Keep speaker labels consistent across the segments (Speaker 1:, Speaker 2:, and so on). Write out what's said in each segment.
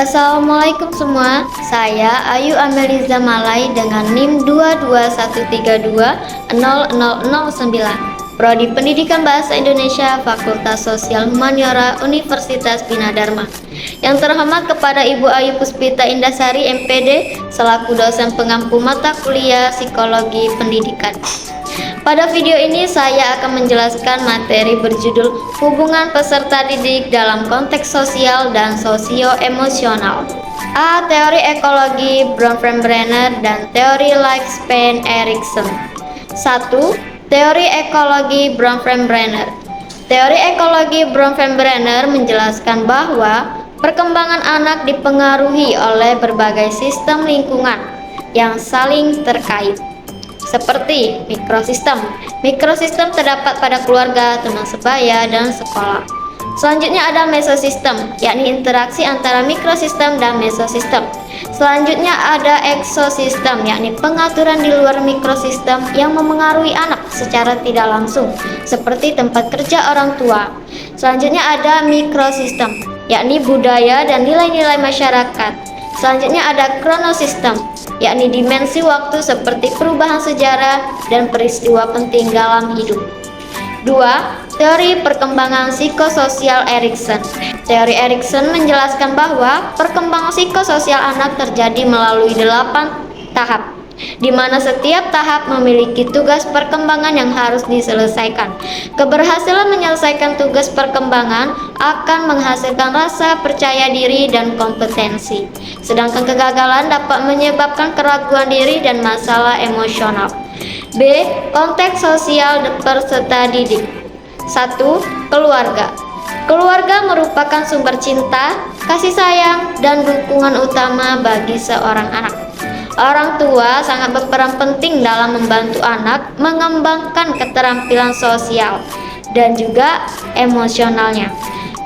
Speaker 1: Assalamualaikum semua, saya Ayu Ameliza Malai dengan NIM 221320009, Prodi Pendidikan Bahasa Indonesia, Fakultas Sosial Humaniora, Universitas Bina Dharma. Yang terhormat kepada Ibu Ayu Puspita Indasari MPD selaku dosen pengampu mata kuliah Psikologi Pendidikan. Pada video ini saya akan menjelaskan materi berjudul hubungan peserta didik dalam konteks sosial dan sosio-emosional. A. Teori ekologi Bronfenbrenner dan teori lifespan Erikson. 1. Teori ekologi Bronfenbrenner. Teori ekologi Bronfenbrenner menjelaskan bahwa perkembangan anak dipengaruhi oleh berbagai sistem lingkungan yang saling terkait, seperti mikrosistem. Mikrosistem terdapat pada keluarga, teman sebaya, dan sekolah. Selanjutnya ada mesosistem, yakni interaksi antara mikrosistem dan mesosistem. Selanjutnya ada eksosistem, yakni pengaturan di luar mikrosistem yang memengaruhi anak secara tidak langsung, seperti tempat kerja orang tua. Selanjutnya ada mikrosistem, yakni budaya dan nilai-nilai masyarakat. Selanjutnya ada kronosistem, yakni dimensi waktu seperti perubahan sejarah dan peristiwa penting dalam hidup. 2. Teori perkembangan psikososial Erikson. Teori Erikson menjelaskan bahwa perkembangan psikososial anak terjadi melalui 8 tahap, di mana setiap tahap memiliki tugas perkembangan yang harus diselesaikan. Keberhasilan menyelesaikan tugas perkembangan akan menghasilkan rasa percaya diri dan kompetensi, sedangkan kegagalan dapat menyebabkan keraguan diri dan masalah emosional. B. Konteks sosial peserta didik. 1. Keluarga. Keluarga merupakan sumber cinta, kasih sayang, dan dukungan utama bagi seorang anak. Orang tua sangat berperan penting dalam membantu anak mengembangkan keterampilan sosial dan juga emosionalnya.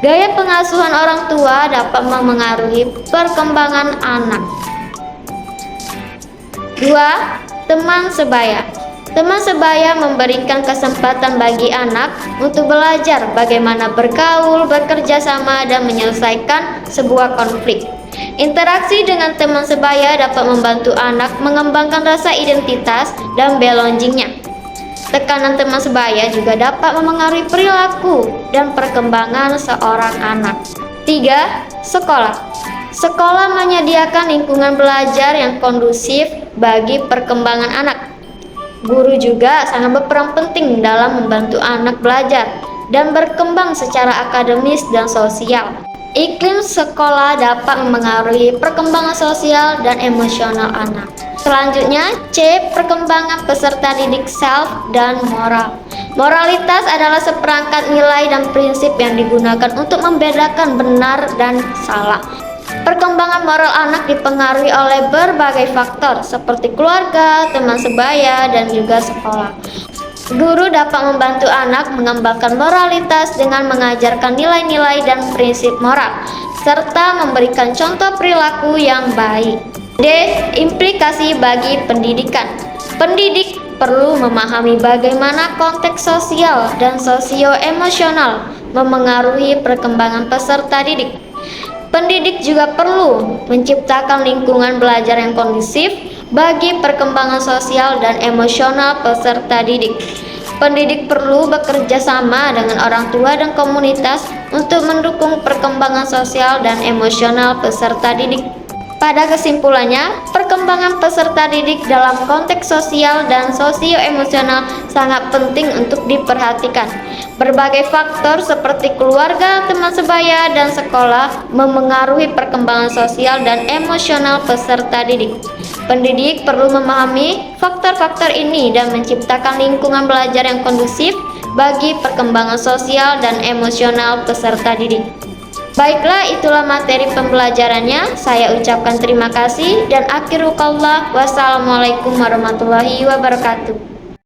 Speaker 1: Gaya pengasuhan orang tua dapat memengaruhi perkembangan anak. 2. Teman sebaya. Teman sebaya memberikan kesempatan bagi anak untuk belajar bagaimana bergaul, bekerja sama, dan menyelesaikan sebuah konflik. Interaksi dengan teman sebaya dapat membantu anak mengembangkan rasa identitas dan belongingnya. Tekanan teman sebaya juga dapat memengaruhi perilaku dan perkembangan seorang anak. 3. Sekolah. Sekolah menyediakan lingkungan belajar yang kondusif bagi perkembangan anak. Guru juga sangat berperan penting dalam membantu anak belajar dan berkembang secara akademis dan sosial. Iklim sekolah dapat memengaruhi perkembangan sosial dan emosional anak. Selanjutnya, C. Perkembangan peserta didik self dan moral. Moralitas adalah seperangkat nilai dan prinsip yang digunakan untuk membedakan benar dan salah. Perkembangan moral anak dipengaruhi oleh berbagai faktor seperti keluarga, teman sebaya, dan juga sekolah. Guru dapat membantu anak mengembangkan moralitas dengan mengajarkan nilai-nilai dan prinsip moral, serta memberikan contoh perilaku yang baik. D. Implikasi bagi pendidikan. Pendidik perlu memahami bagaimana konteks sosial dan sosio-emosional memengaruhi perkembangan peserta didik. Pendidik juga perlu menciptakan lingkungan belajar yang kondusif bagi perkembangan sosial dan emosional peserta didik. Pendidik perlu bekerja sama dengan orang tua dan komunitas untuk mendukung perkembangan sosial dan emosional peserta didik. Pada kesimpulannya, perkembangan peserta didik dalam konteks sosial dan sosio-emosional sangat penting untuk diperhatikan. Berbagai faktor seperti keluarga, teman sebaya, dan sekolah memengaruhi perkembangan sosial dan emosional peserta didik. Pendidik perlu memahami faktor-faktor ini dan menciptakan lingkungan belajar yang kondusif bagi perkembangan sosial dan emosional peserta didik. Baiklah, itulah materi pembelajarannya. Saya ucapkan terima kasih dan akhirul qaula. Wassalamualaikum warahmatullahi wabarakatuh.